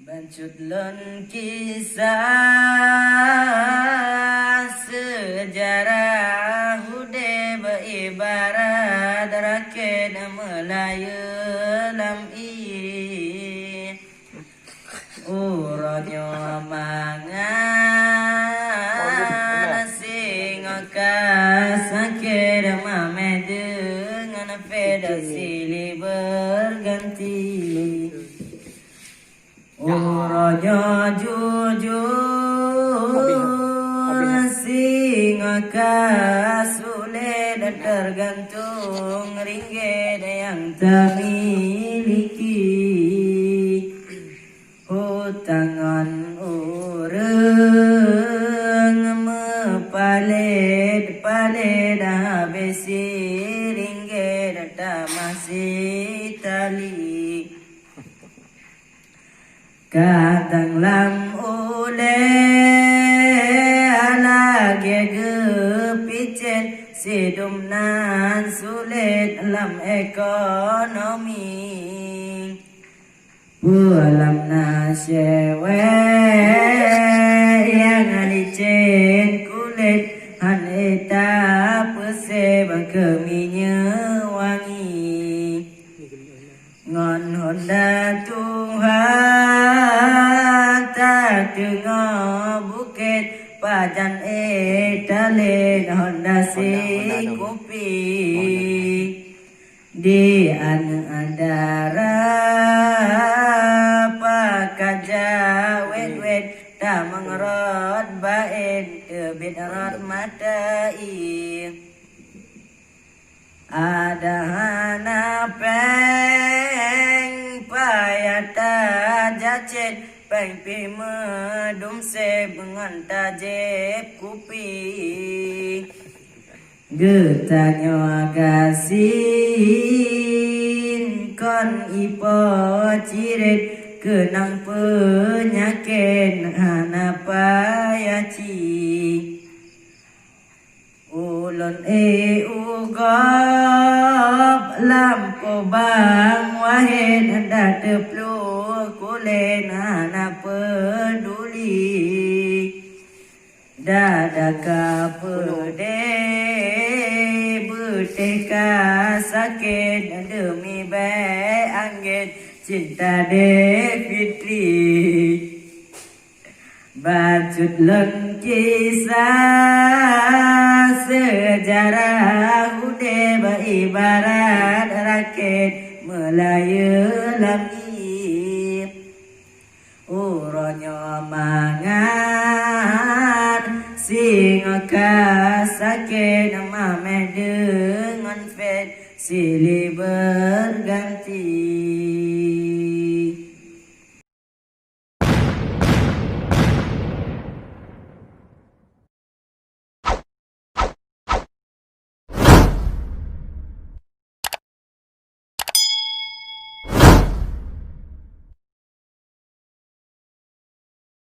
Bancutlan kisah sejarah hude beribarat rakyat Melayu lam'i uronyo mangan sing sakit mamede dengan feda silih berganti Urojo jujur sing sulit tergantung ringgit yang tak miliki hutangan urang mepalet habis ringgit tak masih tali Kadang lam ule alage gepicen sidumnan sulit lam ekonomi Pualam nasyewe yang alicen kulit han eta pese bakeminya wangi Ngon honda Tuhan tak dengar bukit pajan etale honda si kopi di antara pakaja wet tak mengerot baik tebit rot matai ada anak peng payata jacet peng pi medum se bengan jeb kupi getanyo agasin kon ipo cirit kenang penyakit hana payaci Ulun ugop lampu bang wahid hendak teplu kulen anak peduli dadaka pede beteka sakit demi baik anggit cinta de fitri Bacut leng kisah sejarah hude beribarat rakyat Melayu lam'i uronyo mangan sing sakit mameh dengan fet silih berganti